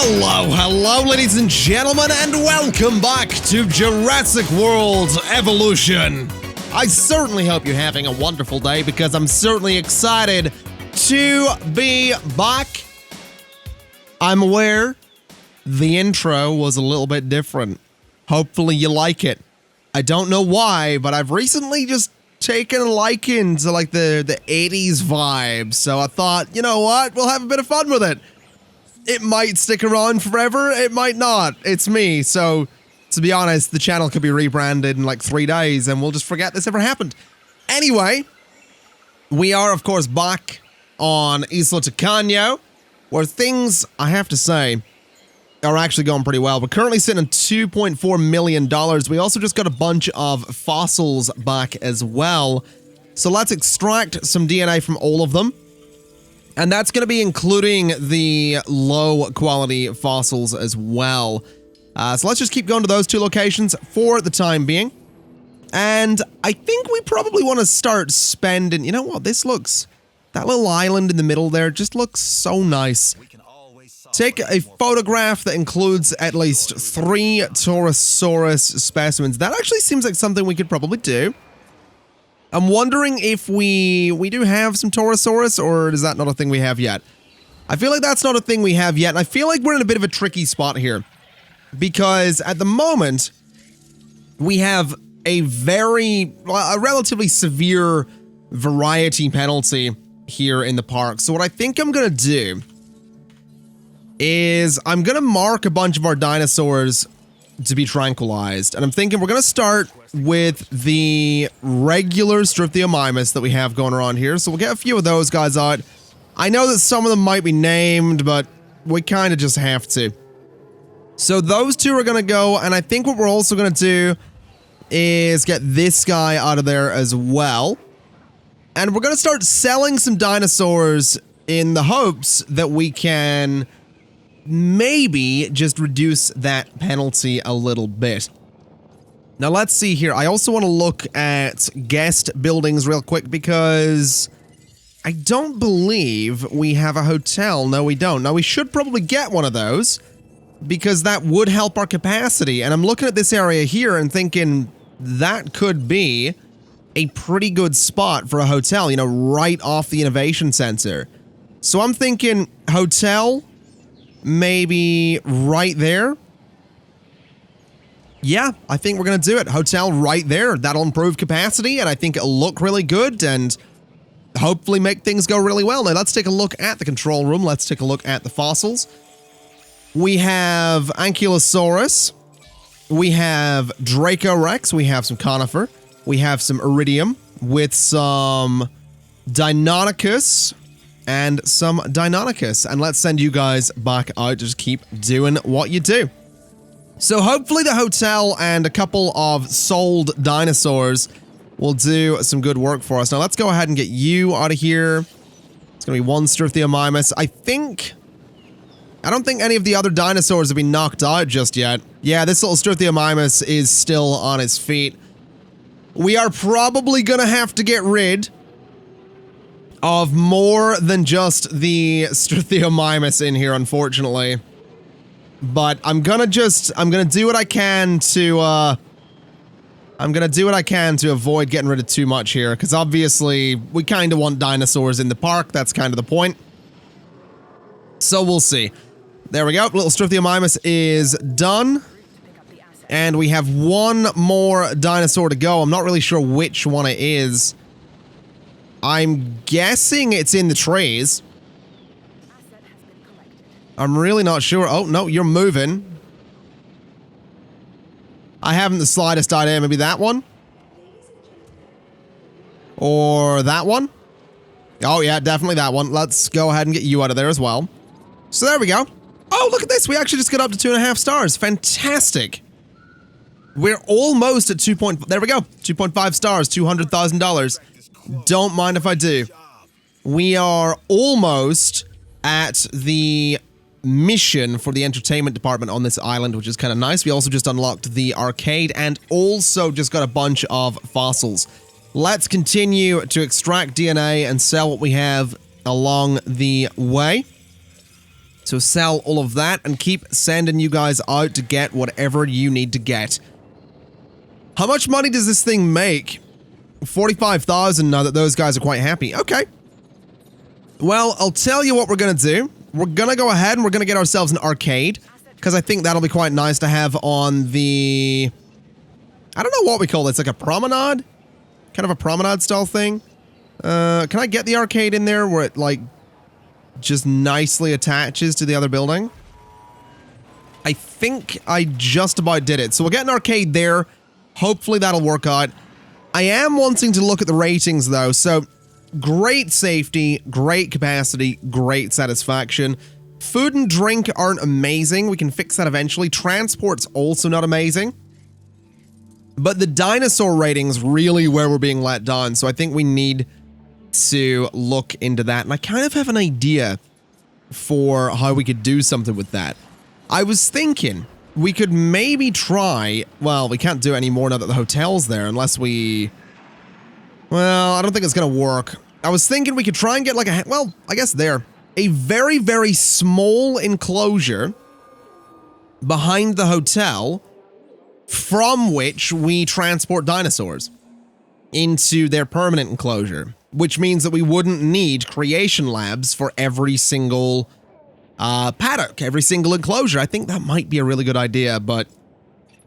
Hello, ladies and gentlemen, and welcome back to Jurassic World Evolution. I certainly hope you're having a wonderful day because I'm certainly excited to be back. I'm aware the intro was a little bit different. Hopefully you like it. I don't know why, but I've recently just taken a liking to like the 80s vibe, so I thought, you know what, we'll have a bit of fun with it. It might stick around forever, it might not. It's me, so to be honest, the channel could be rebranded in like 3 days and we'll just forget this ever happened. Anyway, we are of course back on Isla Tacaño, where things, I have to say, are actually going pretty well. We're currently sitting at $2.4 million. We also just got a bunch of fossils back as well. So let's extract some DNA from all of them. And that's going to be including the low quality fossils as well. So let's just keep going to those two locations for the time being. And I think we probably want to start spending, you know what, this looks, that little island in the middle there just looks so nice. Take a photograph that includes at least 3 Torosaurus specimens. That actually seems like something we could probably do. I'm wondering if we do have some Torosaurus, or is that not a thing we have yet? I feel like that's not a thing we have yet, and I feel like we're in a bit of a tricky spot here. Because at the moment, we have a relatively severe variety penalty here in the park. So what I think I'm gonna do is I'm gonna mark a bunch of our dinosaurs to be tranquilized, and I'm thinking we're gonna start with the regular Strypthiomymus that we have going around here. So we'll get a few of those guys out. I know that some of them might be named, but we kind of just have to. So those two are gonna go, and I think what we're also gonna do is get this guy out of there as well. And we're gonna start selling some dinosaurs in the hopes that we can maybe just reduce that penalty a little bit. Now let's see here. I also want to look at guest buildings real quick because I don't believe we have a hotel. No, we don't. Now we should probably get one of those because that would help our capacity. And I'm looking at this area here and thinking that could be a pretty good spot for a hotel, you know, right off the innovation center. So I'm thinking hotel, maybe right there. Yeah, I think we're going to do it. Hotel right there. That'll improve capacity, and I think it'll look really good and hopefully make things go really well. Now, let's take a look at the control room. Let's take a look at the fossils. We have Ankylosaurus. We have Dracorex. We have some Conifer. We have some Iridium with some Deinonychus and some Deinonychus. And let's send you guys back out. Just keep doing what you do. So hopefully the hotel and a couple of sold dinosaurs will do some good work for us. Now let's go ahead and get you out of here. It's going to be one Strypthiomymus. I don't think any of the other dinosaurs have been knocked out just yet. Yeah, this little Strypthiomymus is still on its feet. We are probably going to have to get rid of more than just the Strypthiomymus in here, unfortunately. But I'm gonna do what I can to, avoid getting rid of too much here, because obviously we kind of want dinosaurs in the park. That's kind of the point. So we'll see. There we go. Little Strypthiomymus is done. And we have one more dinosaur to go. I'm not really sure which one it is. I'm guessing it's in the trees. I'm really not sure. Oh, no, you're moving. I haven't the slightest idea. Maybe that one? Or that one? Oh, yeah, definitely that one. Let's go ahead and get you out of there as well. So there we go. Oh, look at this. We actually just got up to 2.5 stars. Fantastic. We're almost at 2. There we go. 2.5 stars, $200,000. Don't mind if I do. We are almost at the mission for the entertainment department on this island, which is kind of nice. We also just unlocked the arcade and also just got a bunch of fossils. Let's continue to extract DNA and sell what we have along the way. So sell all of that and keep sending you guys out to get whatever you need to get. How much money does this thing make? 45,000 now that those guys are quite happy. Okay. Well, I'll tell you what we're going to do. We're going to go ahead and we're going to get ourselves an arcade, because I think that'll be quite nice to have on the... I don't know what we call this, like a promenade? Kind of a promenade style thing. Can I get the arcade in there where it, like, just nicely attaches to the other building? I think I just about did it. So we'll get an arcade there. Hopefully that'll work out. I am wanting to look at the ratings, though. So, great safety, great capacity, great satisfaction. Food and drink aren't amazing. We can fix that eventually. Transport's also not amazing. But the dinosaur rating's really where we're being let down. So I think we need to look into that. And I kind of have an idea for how we could do something with that. I was thinking we could maybe try... Well, we can't do it anymore now that the hotel's there unless we... Well, I don't think it's going to work. I was thinking we could try and get like a... Well, I guess there. A very, very small enclosure behind the hotel from which we transport dinosaurs into their permanent enclosure, which means that we wouldn't need creation labs for every single paddock, every single enclosure. I think that might be a really good idea, but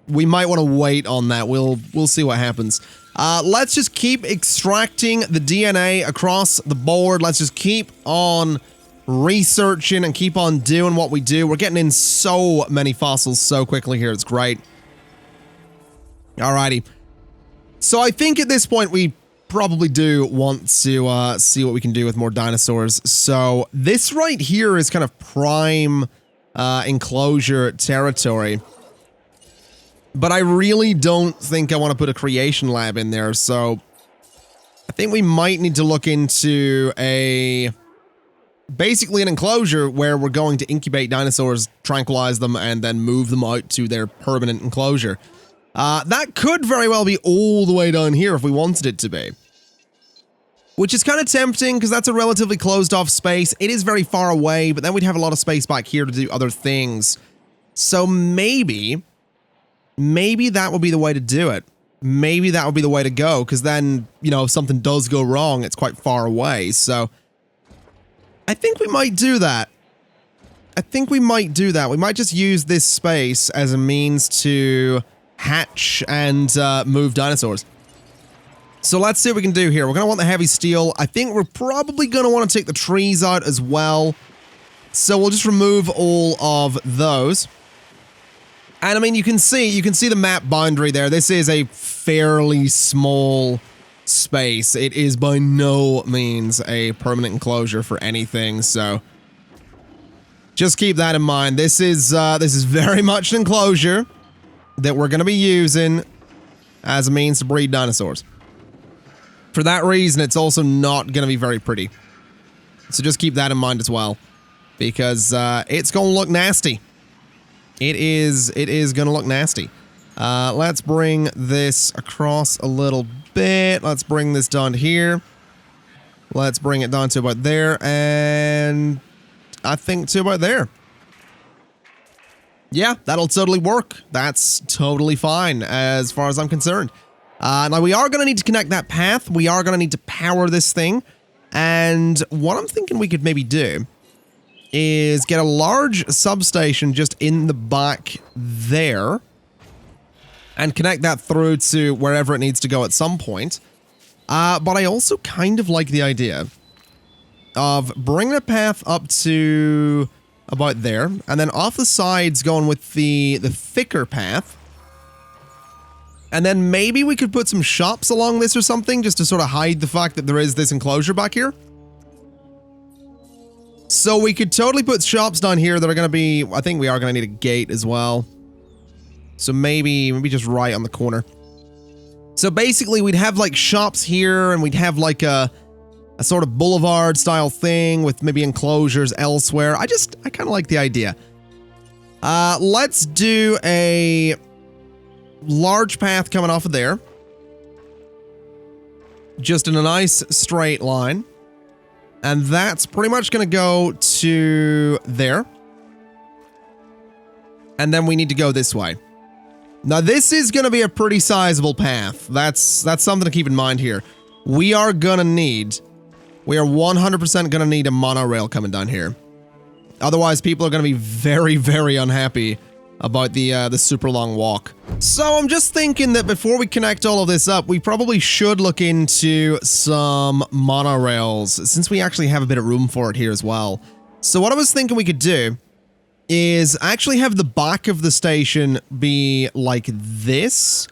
we might want to wait on that. We'll see what happens. Let's just keep extracting the DNA across the board. Let's just keep on researching and keep on doing what we do. We're getting in so many fossils so quickly here. It's great. Alrighty. So I think at this point we probably do want to see what we can do with more dinosaurs. So this right here is kind of prime enclosure territory. But I really don't think I want to put a creation lab in there, so I think we might need to look into basically an enclosure where we're going to incubate dinosaurs, tranquilize them, and then move them out to their permanent enclosure. That could very well be all the way down here if we wanted it to be. Which is kind of tempting because that's a relatively closed off space. It is very far away, but then we'd have a lot of space back here to do other things. So maybe that would be the way to do it. Maybe that would be the way to go, because then, you know, if something does go wrong, it's quite far away. So I think we might do that. We might just use this space as a means to hatch and move dinosaurs. So let's see what we can do here. We're going to want the heavy steel. I think we're probably going to want to take the trees out as well. So we'll just remove all of those. And I mean, you can see the map boundary there. This is a fairly small space. It is by no means a permanent enclosure for anything, so just keep that in mind. This is very much an enclosure that we're going to be using as a means to breed dinosaurs. For that reason, it's also not going to be very pretty. So just keep that in mind as well, because it's going to look nasty. It is going to look nasty. Let's bring this across a little bit. Let's bring this down here. Let's bring it down to about there, and I think to about there. Yeah, that'll totally work. That's totally fine as far as I'm concerned. Now, we are going to need to connect that path. We are going to need to power this thing. And what I'm thinking we could maybe do is get a large substation just in the back there and connect that through to wherever it needs to go at some point. But I also kind of like the idea of bringing a path up to about there, and then off the sides going with the thicker path. And then maybe we could put some shops along this or something just to sort of hide the fact that there is this enclosure back here. So we could totally put shops down here that are going to be... I think we are going to need a gate as well. So maybe just right on the corner. So basically we'd have like shops here, and we'd have like a sort of boulevard style thing with maybe enclosures elsewhere. I kind of like the idea. Let's do a large path coming off of there. Just in a nice straight line. And that's pretty much going to go to there. And then we need to go this way. Now, this is going to be a pretty sizable path. That's something to keep in mind here. We are 100% going to need a monorail coming down here. Otherwise, people are going to be very, very unhappy about the super long walk. So I'm just thinking that before we connect all of this up, we probably should look into some monorails, since we actually have a bit of room for it here as well. So what I was thinking we could do is actually have the back of the station be like this,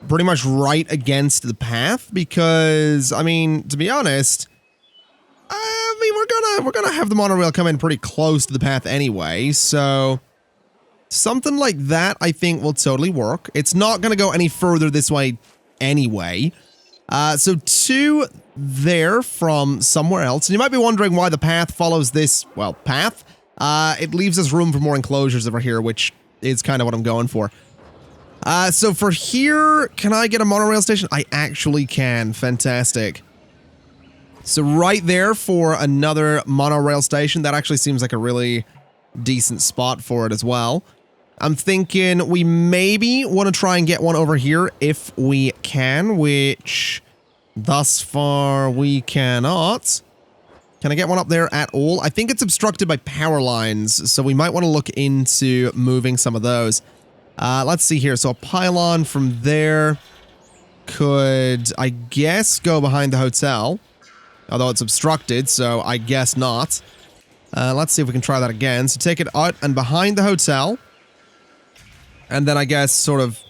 pretty much right against the path, because, I mean, to be honest, we're gonna have the monorail come in pretty close to the path anyway, so something like that I think will totally work. It's not gonna go any further this way anyway. So to there from somewhere else, and you might be wondering why the path follows this, well, path. It leaves us room for more enclosures over here, which is kind of what I'm going for. So for here, can I get a monorail station? I actually can. Fantastic. So right there for another monorail station. That actually seems like a really decent spot for it as well. I'm thinking we maybe want to try and get one over here if we can, which thus far we cannot. Can I get one up there at all? I think it's obstructed by power lines, so we might want to look into moving some of those. Let's see here. So a pylon from there could, I guess, go behind the hotel. Although it's obstructed, so I guess not. Let's see if we can try that again. So take it out and behind the hotel. And then I guess sort of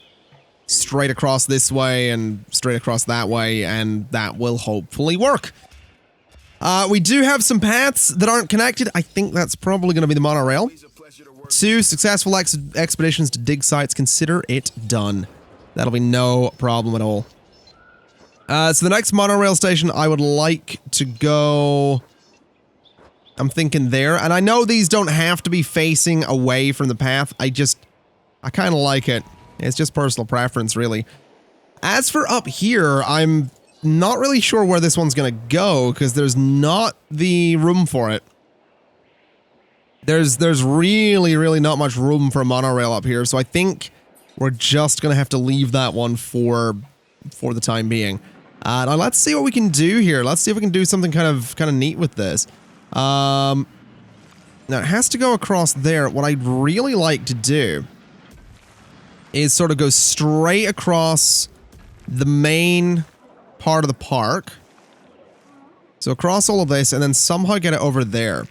straight across this way and straight across that way, and that will hopefully work. We do have some paths that aren't connected. I think that's probably going to be the monorail. 2 successful expeditions to dig sites. Consider it done. That'll be no problem at all. So the next monorail station I would like to go, I'm thinking there. And I know these don't have to be facing away from the path. I kind of like it. It's just personal preference, really. As for up here, I'm not really sure where this one's going to go, because there's not the room for it. There's really, really not much room for a monorail up here, so I think we're just going to have to leave that one for the time being. Now let's see what we can do here. Let's see if we can do something kind of neat with this. Now it has to go across there. What I'd really like to do is sort of go straight across the main part of the park. So across all of this and then somehow get it over there.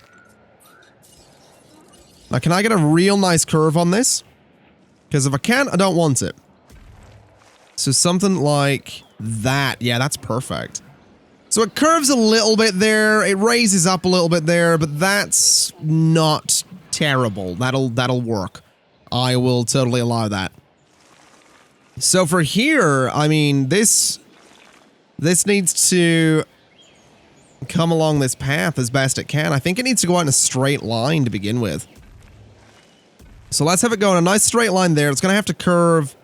Now can I get a real nice curve on this? Because if I can't, I don't want it. So something like that. Yeah, that's perfect. So it curves a little bit there. It raises up a little bit there, but that's not terrible. That'll work. I will totally allow that. So for here, I mean, this needs to come along this path as best it can. I think it needs to go out in a straight line to begin with. So let's have it go in a nice straight line there. It's going to have to curve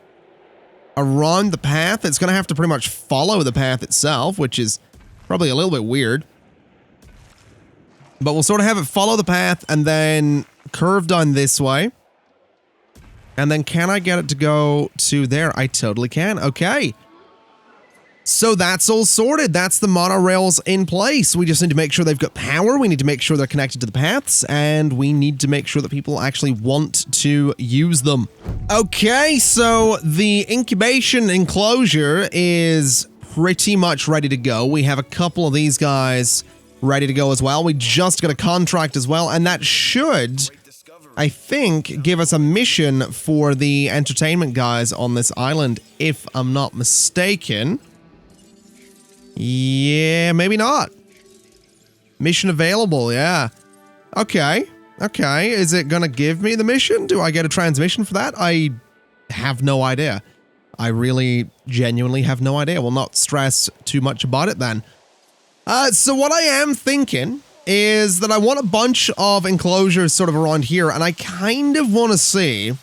around the path. It's going to have to pretty much follow the path itself, which is probably a little bit weird. But we'll sort of have it follow the path and then curve down this way. And then can I get it to go to there? I totally can. Okay. So that's all sorted. That's the monorails in place. We just need to make sure they've got power. We need to make sure they're connected to the paths. And we need to make sure that people actually want to use them. Okay, so the incubation enclosure is pretty much ready to go. We have a couple of these guys ready to go as well. We just got a contract as well. And that should, I think, give us a mission for the entertainment guys on this island, if I'm not mistaken. Yeah, maybe not. Mission available, yeah. Okay, okay. Is it gonna give me the mission? Do I get a transmission for that? I have no idea. I really, genuinely have no idea. We'll not stress too much about it then. So what I am thinking is that I want a bunch of enclosures sort of around here, and I kind of want to see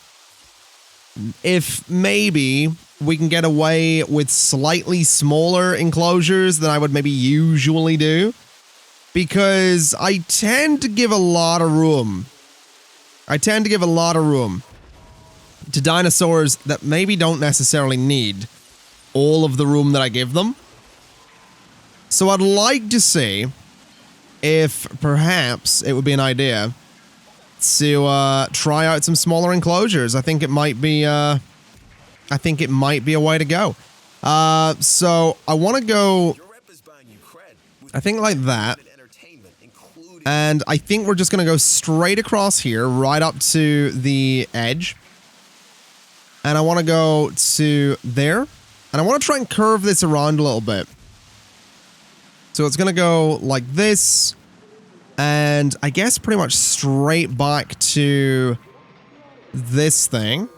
if maybe we can get away with slightly smaller enclosures than I would maybe usually do. Because I tend to give a lot of room. to dinosaurs that maybe don't necessarily need all of the room that I give them. So I'd like to see if perhaps it would be an idea to try out some smaller enclosures. I think it might be a way to go. So I want to go, I think like that. And I think we're just going to go straight across here, right up to the edge. And I want to go to there. And I want to try and curve this around a little bit. So it's going to go like this. And I guess pretty much straight back to this thing.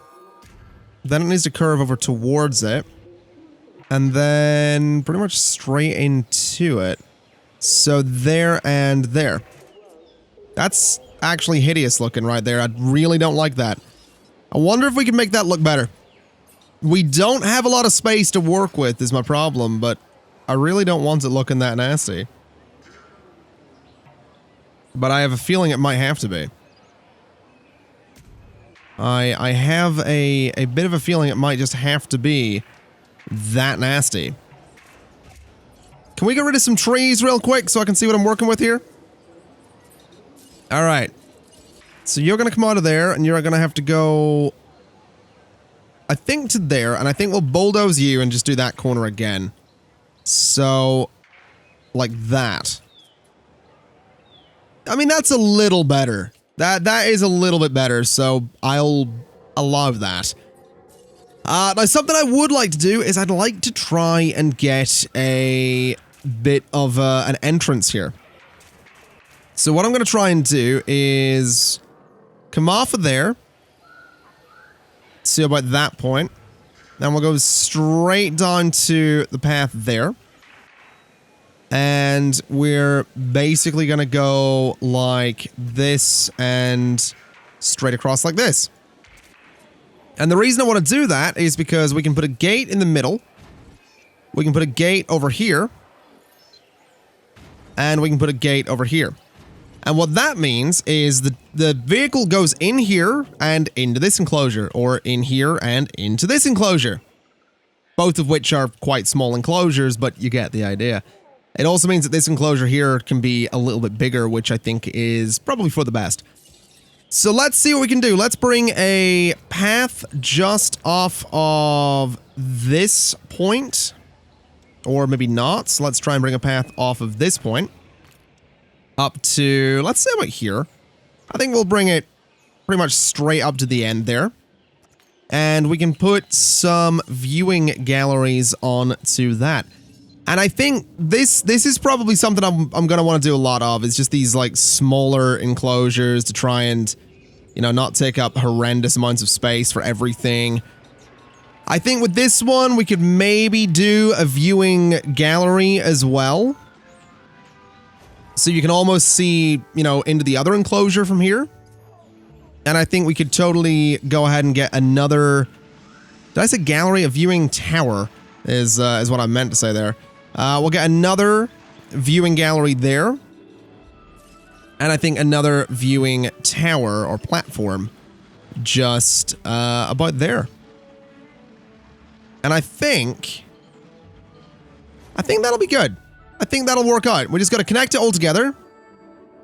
Then it needs to curve over towards it. And then pretty much straight into it. So there and there. That's actually hideous looking right there. I really don't like that. I wonder if we can make that look better. We don't have a lot of space to work with is my problem, but I really don't want it looking that nasty. But I have a feeling it might have to be. I have a bit of a feeling it might just have to be that nasty. Can we get rid of some trees real quick so I can see what I'm working with here? Alright. So you're going to come out of there and you're going to have to go, I think, to there. And I think we'll bulldoze you and just do that corner again. So, like that. I mean, that's a little better. That is a little bit better, so I'll allow that. Now, something I would like to do is I'd like to try and get a bit of an entrance here. So what I'm going to try and do is come off of there. See about that point. Then we'll go straight down to the path there. And we're basically going to go like this and straight across like this. And the reason I want to do that is because we can put a gate in the middle. We can put a gate over here. And we can put a gate over here. And what that means is the vehicle goes in here and into this enclosure, or in here and into this enclosure. Both of which are quite small enclosures, but you get the idea. It also means that this enclosure here can be a little bit bigger, which I think is probably for the best. So let's see what we can do. Let's bring a path just off of this point. Or maybe not. So let's try and bring a path off of this point. Up to, let's say about here. I think we'll bring it pretty much straight up to the end there. And we can put some viewing galleries onto that. And I think this is probably something I'm going to want to do a lot of. It's just these like smaller enclosures to try and, you know, not take up horrendous amounts of space for everything. I think with this one, we could maybe do a viewing gallery as well. So you can almost see, you know, into the other enclosure from here. And I think we could totally go ahead and get another... Did I say gallery? A viewing tower is what I meant to say there. We'll get another viewing gallery there. And I think another viewing tower or platform just about there. And I think that'll be good. I think that'll work out. We just got to connect it all together,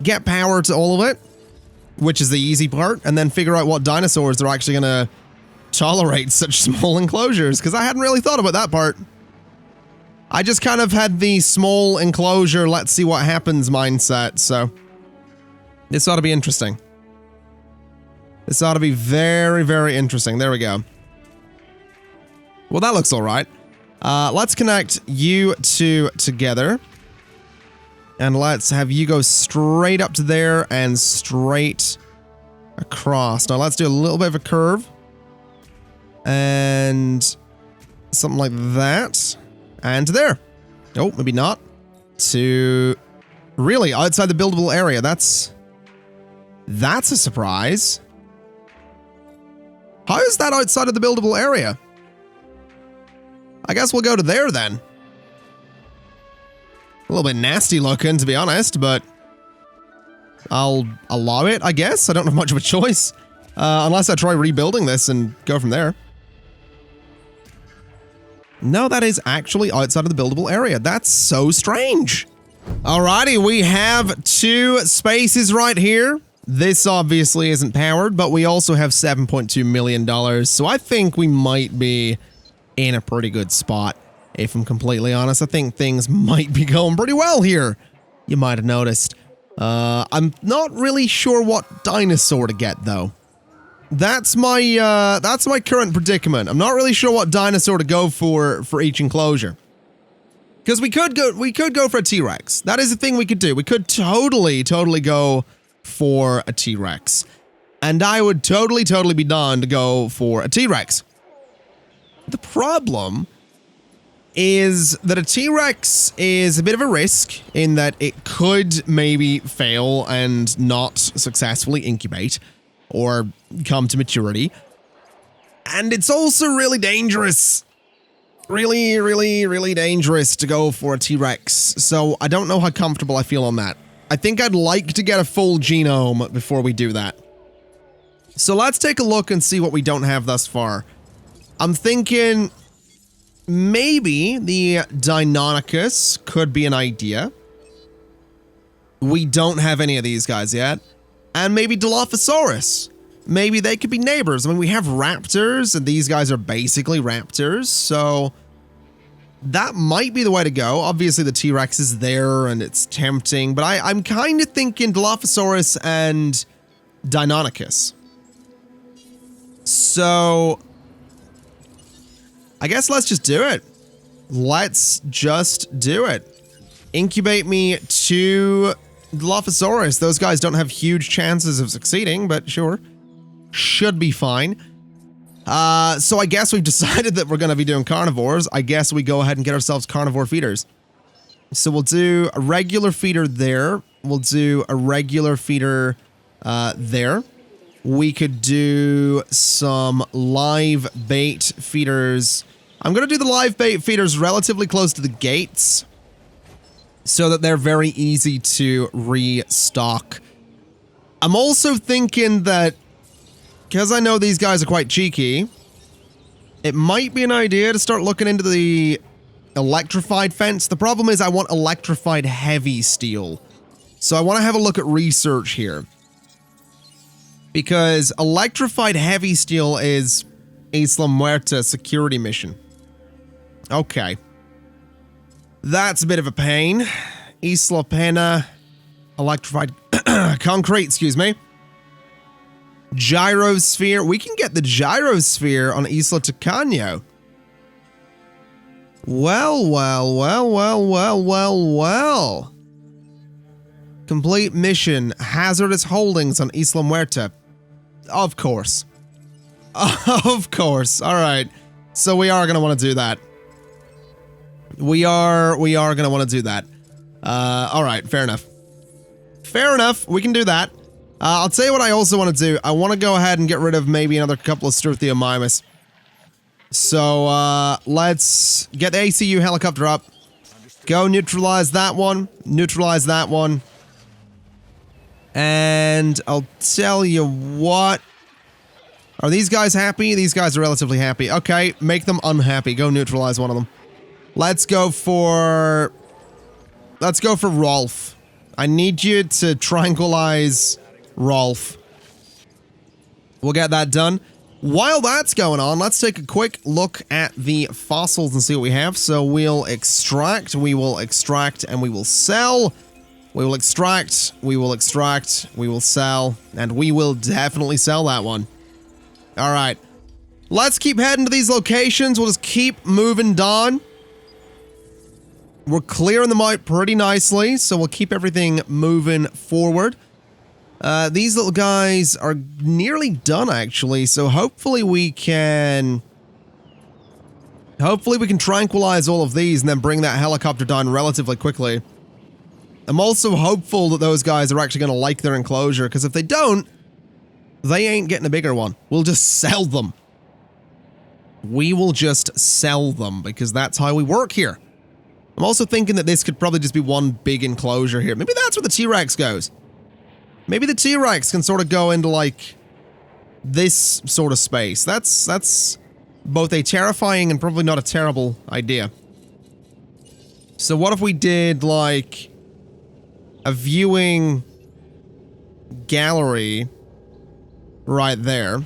get power to all of it, which is the easy part, and then figure out what dinosaurs are actually going to tolerate such small enclosures, because I hadn't really thought about that part. I just kind of had the small enclosure, let's see what happens mindset, so this ought to be interesting. This ought to be very, very interesting. There we go. Well, that looks all right. Let's connect you two together. And let's have you go straight up to there and straight across. Now let's do a little bit of a curve. And something like that. And to there. Oh, maybe not. To really outside the buildable area. That's a surprise. How is that outside of the buildable area? I guess we'll go to there then. A little bit nasty looking, to be honest, but I'll allow it, I guess. I don't have much of a choice. Unless I try rebuilding this and go from there. No, that is actually outside of the buildable area. That's so strange. Alrighty, we have 2 spaces right here. This obviously isn't powered, but we also have $7.2 million. So I think we might be in a pretty good spot. If I'm completely honest, I think things might be going pretty well here. You might have noticed. I'm not really sure what dinosaur to get though. That's my current predicament. I'm not really sure what dinosaur to go for each enclosure. Because we could go for a T-Rex. That is the thing we could do. We could totally go for a T-Rex. And I would totally be down to go for a T-Rex. The problem is that a T-Rex is a bit of a risk in that it could maybe fail and not successfully incubate or come to maturity. And it's also really dangerous. Really dangerous to go for a T-Rex. So I don't know how comfortable I feel on that. I think I'd like to get a full genome before we do that. So let's take a look and see what we don't have thus far. I'm thinking maybe the Deinonychus could be an idea. We don't have any of these guys yet. And maybe Dilophosaurus. Maybe they could be neighbors. I mean, we have raptors, and these guys are basically raptors, so that might be the way to go. Obviously, the T-Rex is there, and it's tempting, but I'm kind of thinking Dilophosaurus and Deinonychus. So I guess let's just do it. Let's just do it. Incubate me to Dilophosaurus. Those guys don't have huge chances of succeeding, but sure. Should be fine. So I guess we've decided that we're going to be doing carnivores. I guess we go ahead and get ourselves carnivore feeders. So we'll do a regular feeder there. We'll do a regular feeder there. We could do some live bait feeders. I'm going to do the live bait feeders relatively close to the gates so that they're very easy to restock. I'm also thinking that because I know these guys are quite cheeky, it might be an idea to start looking into the electrified fence. The problem is I want electrified heavy steel. So I want to have a look at research here. Because electrified heavy steel is Isla Muerta security mission. Okay. That's a bit of a pain. Isla Pena, electrified concrete, excuse me. Gyrosphere. We can get the gyrosphere on Isla Tucano. Well. Complete mission. Hazardous holdings on Isla Muerta. Of course. Of course. All right. So we are going to want to do that. We are going to want to do that. All right. Fair enough. Fair enough. We can do that. I'll tell you what I also want to do. I want to go ahead and get rid of maybe another couple of Struthiomimus. So, let's get the ACU helicopter up. Go neutralize that one. Neutralize that one. And I'll tell you what. Are these guys happy? These guys are relatively happy. Okay, make them unhappy. Go neutralize one of them. Let's go for Rolf. I need you to tranquilize Rolf. We'll get that done. While that's going on, let's take a quick look at the fossils and see what we have. So we'll extract, and we will sell. We will extract, we will sell, and we will definitely sell that one. All right. Let's keep heading to these locations. We'll just keep moving down. We're clearing them out pretty nicely, so we'll keep everything moving forward. These little guys are nearly done, actually, so hopefully we can tranquilize all of these and then bring that helicopter down relatively quickly. I'm also hopeful that those guys are actually going to like their enclosure, because if they don't, they ain't getting a bigger one. We'll just sell them. We will just sell them, because that's how we work here. I'm also thinking that this could probably just be one big enclosure here. Maybe that's where the T-Rex goes. Maybe the T-Rex can sort of go into, like, this sort of space. That's both a terrifying and probably not a terrible idea. So what if we did, like, a viewing gallery right there,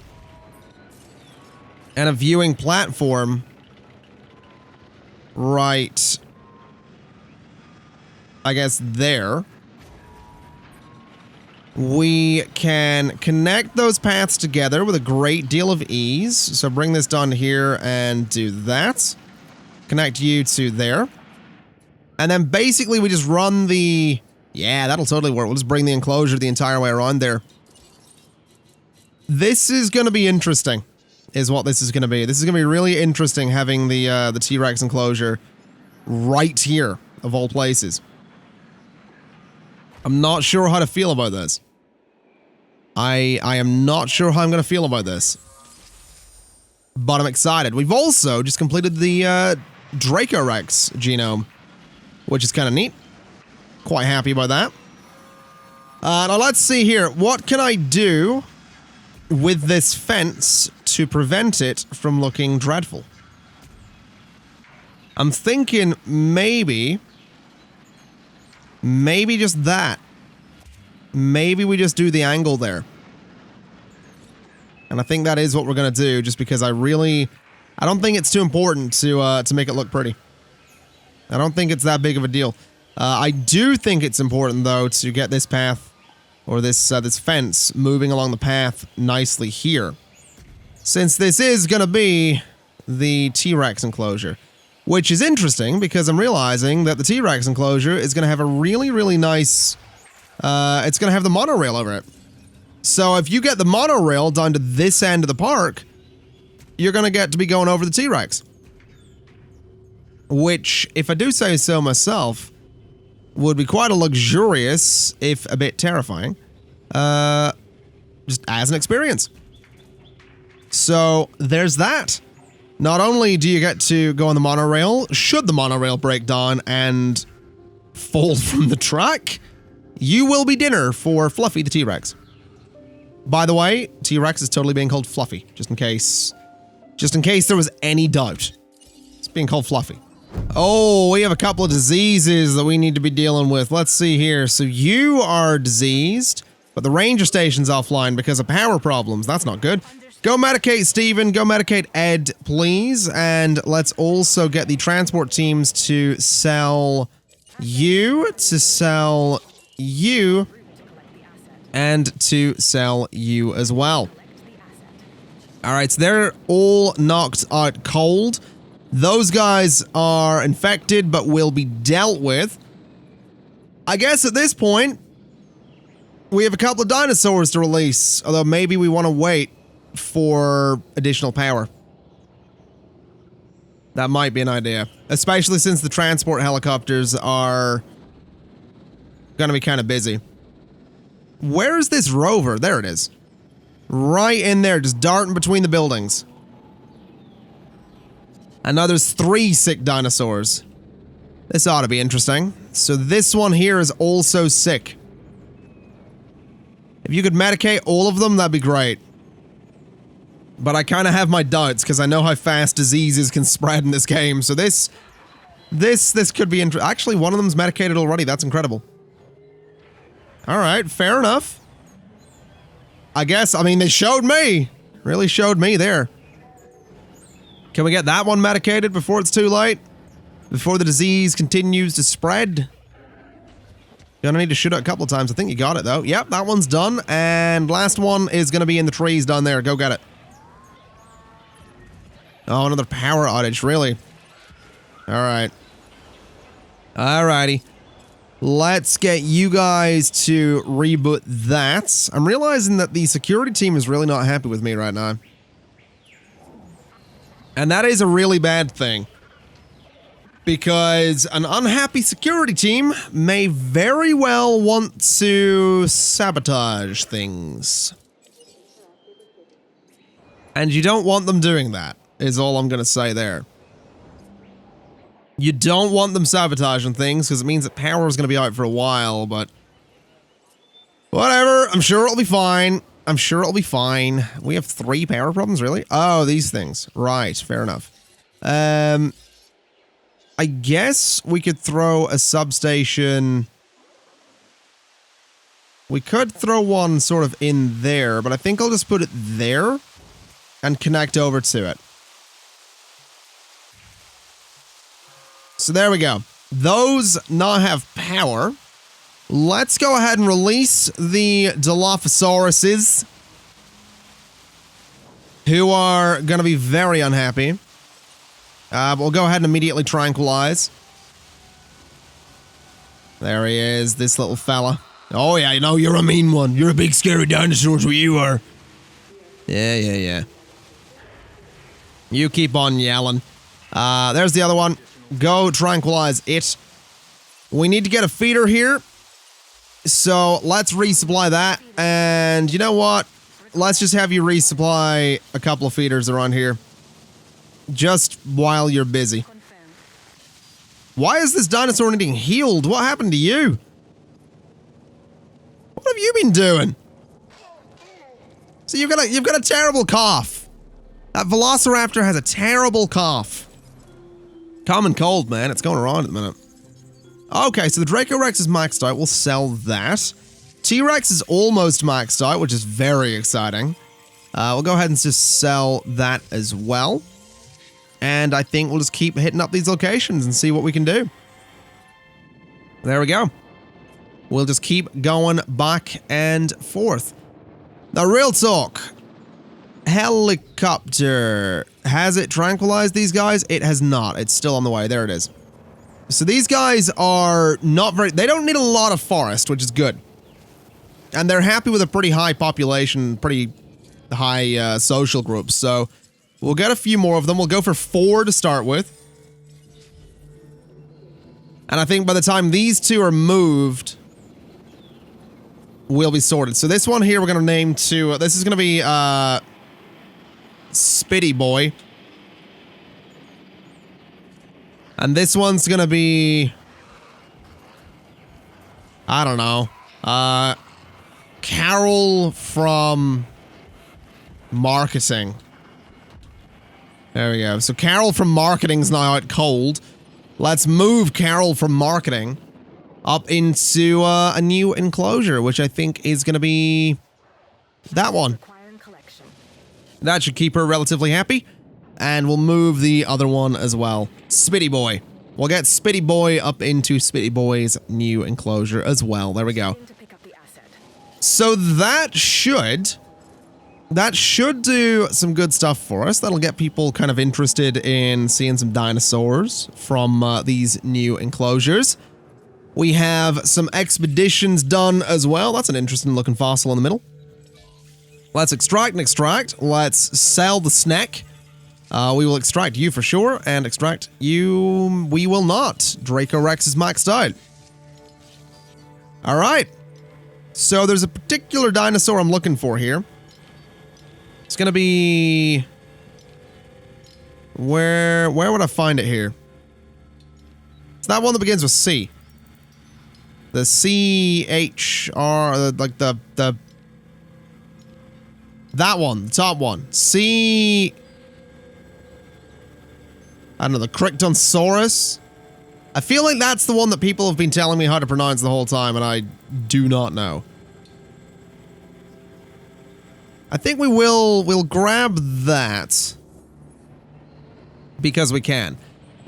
and a viewing platform right, I guess, there. We can connect those paths together with a great deal of ease. So bring this down here and do that. Connect you to there. And then basically we just run the... Yeah, that'll totally work. We'll just bring the enclosure the entire way around there. This is going to be interesting, is what this is going to be. This is going to be really interesting having the T-Rex enclosure right here, of all places. I'm not sure how to feel about this. I am not sure how I'm going to feel about this. But I'm excited. We've also just completed the Dracorex genome, which is kind of neat. Quite happy about that. Now let's see here. What can I do with this fence to prevent it from looking dreadful? I'm thinking maybe just that. Maybe we just do the angle there. And I think that is what we're going to do, just because I don't think it's too important to make it look pretty. I don't think it's that big of a deal. I do think it's important, though, to get this path, or this fence, moving along the path nicely here. Since this is going to be the T-Rex enclosure. Which is interesting, because I'm realizing that the T-Rex enclosure is going to have a really, really nice... it's going to have the monorail over it. So if you get the monorail down to this end of the park, you're going to get to be going over the T-Rex. Which, if I do say so myself, would be quite a luxurious, if a bit terrifying, just as an experience. So, there's that. Not only do you get to go on the monorail, should the monorail break down and fall from the track, you will be dinner for Fluffy the T-Rex. By the way, T-Rex is totally being called Fluffy, just in case there was any doubt. It's being called Fluffy. Oh, we have a couple of diseases that we need to be dealing with. Let's see here. So you are diseased, but the ranger station's offline because of power problems. That's not good. Go medicate Steven, go medicate Ed, please. And let's also get the transport teams to sell you, and to sell you as well. Alright, so they're all knocked out cold. Those guys are infected, but will be dealt with. I guess at this point, we have a couple of dinosaurs to release, although maybe we want to wait for additional power. That might be an idea. Especially since the transport helicopters are going to be kind of busy. Where is this rover? There it is. Right in there, just darting between the buildings. And now there's 3 sick dinosaurs. This ought to be interesting. So this one here is also sick. If you could medicate all of them, that'd be great. But I kind of have my doubts, because I know how fast diseases can spread in this game. So this could be interesting. Actually, one of them's medicated already. That's incredible. Alright, fair enough. I guess, I mean, they showed me. Really showed me there. Can we get that one medicated before it's too late? Before the disease continues to spread? Gonna need to shoot it a couple of times. I think you got it, though. Yep, that one's done. And last one is gonna be in the trees down there. Go get it. Oh, another power outage, really? Alright. Alrighty. Let's get you guys to reboot that. I'm realizing that the security team is really not happy with me right now. And that is a really bad thing. Because an unhappy security team may very well want to sabotage things. And you don't want them doing that, is all I'm going to say there. You don't want them sabotaging things, because it means that power is going to be out for a while, but... whatever, I'm sure it'll be fine. I'm sure it'll be fine. We have 3 power problems, really? Oh, these things. Right, fair enough. I guess we could throw a substation. We could throw one sort of in there, but I think I'll just put it there and connect over to it. So there we go. Those now have power. Let's go ahead and release the Dilophosauruses, who are going to be very unhappy. We'll go ahead and immediately tranquilize. There he is, this little fella. Oh yeah, you know, you're a mean one. You're a big scary dinosaur, is what you are. Yeah. You keep on yelling. There's the other one. Go tranquilize it. We need to get a feeder here. So let's resupply that. And you know what? Let's just have you resupply a couple of feeders around here. Just while you're busy. Why is this dinosaur needing healed? What happened to you? What have you been doing? So you've got a terrible cough. That Velociraptor has a terrible cough. Common cold, man. It's going around at the minute. Okay, so the Dracorex is maxed out. We'll sell that. T-Rex is almost maxed out, which is very exciting. We'll go ahead and just sell that as well. And I think we'll just keep hitting up these locations and see what we can do. There we go. We'll just keep going back and forth. Now, real talk. Helicopter. Has it tranquilized these guys? It has not. It's still on the way. There it is. So these guys are not very... They don't need a lot of forest, which is good. And they're happy with a pretty high population, pretty high social groups. So we'll get a few more of them. We'll go for 4 to start with. And I think by the time these 2 are moved, we'll be sorted. So this one here we're going to name to... this is going to be Spitty Boy. And this one's going to be... I don't know. Carol from marketing. There we go. So Carol from marketing's now out cold. Let's move Carol from marketing up into a new enclosure, which I think is going to be that one. That should keep her relatively happy. And we'll move the other one as well. Spitty Boy. We'll get Spitty Boy up into Spitty Boy's new enclosure as well. There we go. So that should do some good stuff for us. That'll get people kind of interested in seeing some dinosaurs from these new enclosures. We have some expeditions done as well. That's an interesting looking fossil in the middle. Let's extract and extract. Let's sell the snack. We will extract you for sure, and extract you we will not. Dracorex is maxed out. Alright. So there's a particular dinosaur I'm looking for here. It's gonna be... Where would I find it here? It's that one that begins with C. The C-H-R, like the... That one, the top one. C... I don't know, the Crichtonsaurus? I feel like that's the one that people have been telling me how to pronounce the whole time, and I do not know. I think we'll grab that. Because we can.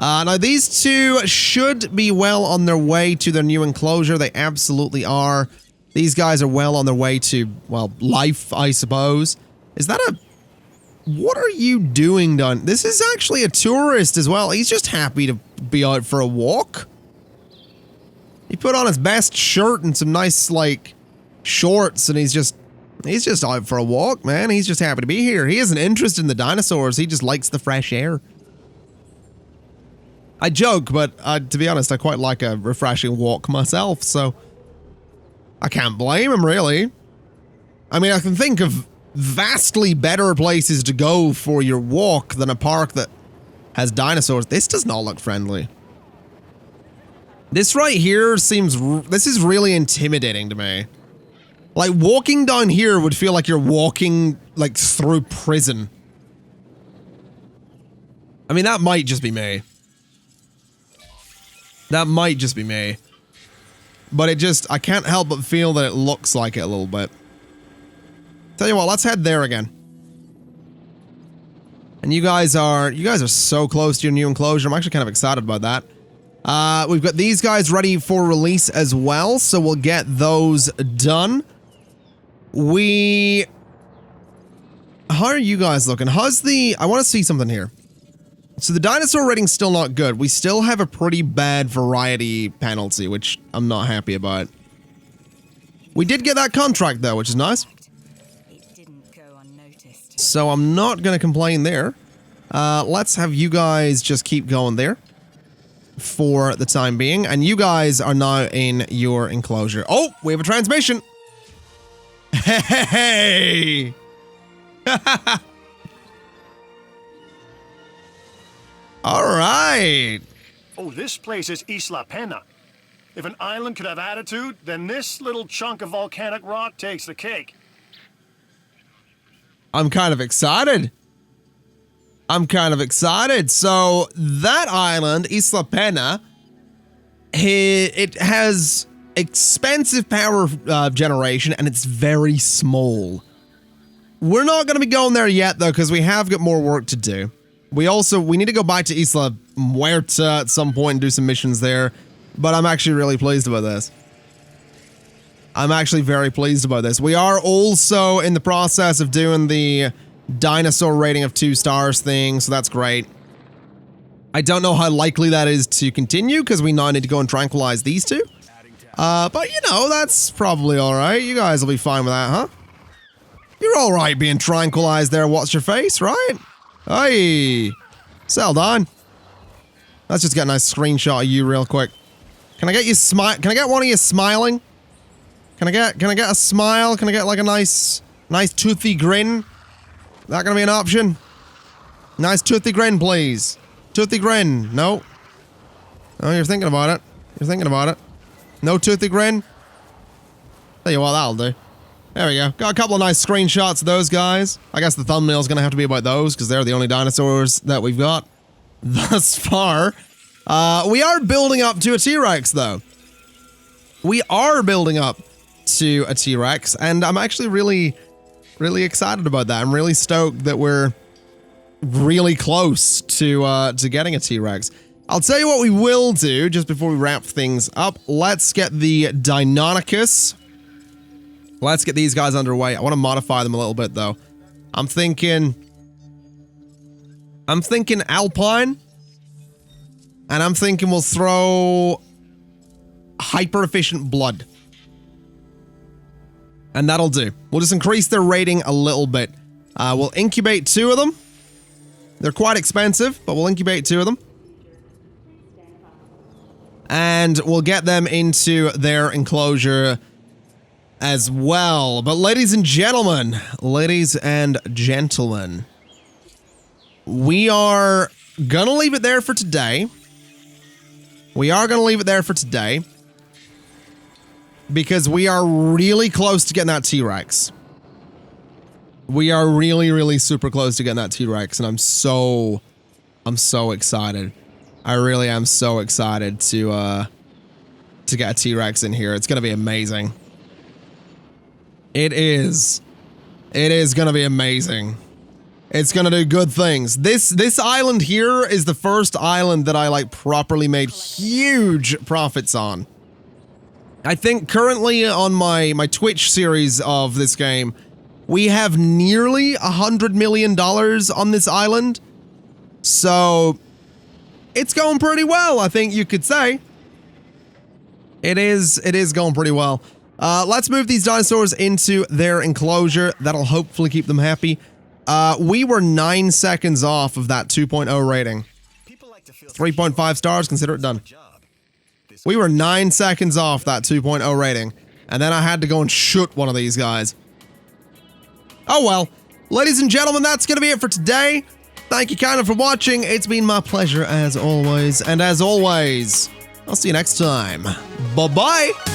Now these 2 should be well on their way to their new enclosure. They absolutely are. These guys are well on their way to, well, life, I suppose. Is that a... What are you doing, Don? This is actually a tourist as well. He's just happy to be out for a walk. He put on his best shirt and some nice, like, shorts, and he's just out for a walk, man. He's just happy to be here. He isn't interested in the dinosaurs. He just likes the fresh air. I joke, but to be honest, I quite like a refreshing walk myself, so I can't blame him, really. I mean, I can think of vastly better places to go for your walk than a park that has dinosaurs. This does not look friendly. This right here seems... This is really intimidating to me. Like, walking down here would feel like you're walking, like, through prison. I mean, that might just be me. That might just be me. But it just, I can't help but feel that it looks like it a little bit. Tell you what, let's head there again. And you guys are so close to your new enclosure. I'm actually kind of excited about that. We've got these guys ready for release as well, so we'll get those done. How are you guys looking? I want to see something here. So the dinosaur rating's still not good. We still have a pretty bad variety penalty, which I'm not happy about. We did get that contract though, which is nice. It didn't go unnoticed. So I'm not going to complain there. Let's have you guys just keep going there for the time being. And you guys are now in your enclosure. Oh, we have a transmission. Hey! All right. Oh, this place is Isla Pena. If an island could have attitude, then this little chunk of volcanic rock takes the cake. I'm kind of excited. So that island, Isla Pena, it has expensive power generation and it's very small. We're not going to be going there yet though, because we have got more work to do. We need to go back to Isla Muerta at some point and do some missions there. But I'm actually really pleased about this. I'm actually very pleased about this. We are also in the process of doing the dinosaur rating of 2 stars thing, so that's great. I don't know how likely that is to continue, because we now need to go and tranquilize these two. But you know, that's probably alright. You guys will be fine with that, huh? You're alright being tranquilized there, what's your face, right? Hey, sell on. Let's just get a nice screenshot of you real quick. Can I get you Can I get one of you smiling? Can I get a smile? Can I get like a nice toothy grin? That gonna be an option? Nice toothy grin, please. Toothy grin. No. Oh, you're thinking about it. No toothy grin. Tell you what, that'll do. There we go. Got a couple of nice screenshots of those guys. I guess the thumbnail's gonna have to be about those, because they're the only dinosaurs that we've got thus far. We are building up to a T-Rex, though. We are building up to a T-Rex, and I'm actually really excited about that. I'm really stoked that we're really close to getting a T-Rex. I'll tell you what we will do, just before we wrap things up. Let's get the Deinonychus. Let's get these guys underway. I want to modify them a little bit, though. I'm thinking Alpine. And I'm thinking we'll throw hyper-efficient blood. And that'll do. We'll just increase their rating a little bit. We'll incubate 2 of them. They're quite expensive, but we'll incubate 2 of them. And we'll get them into their enclosure as well. But ladies and gentlemen, we are gonna leave it there for today. Because we are really close to getting that T-Rex. We are really super close to getting that T-Rex, and I'm so excited. I really am so excited to get a T-Rex in here. It's gonna be amazing. It is gonna be amazing. It's gonna do good things. This island here is the first island that I like properly made huge profits on. I think currently on my Twitch series of this game, we have nearly $100 million on this island. So it's going pretty well, I think you could say. It is going pretty well. Let's move these dinosaurs into their enclosure. That'll hopefully keep them happy. We were 9 seconds off of that 2.0 rating. 3.5 stars, consider it done. We were 9 seconds off that 2.0 rating, and then I had to go and shoot one of these guys. Oh well. Ladies and gentlemen, that's gonna be it for today. Thank you kind of for watching. It's been my pleasure as always, and as always, I'll see you next time. Bye-bye!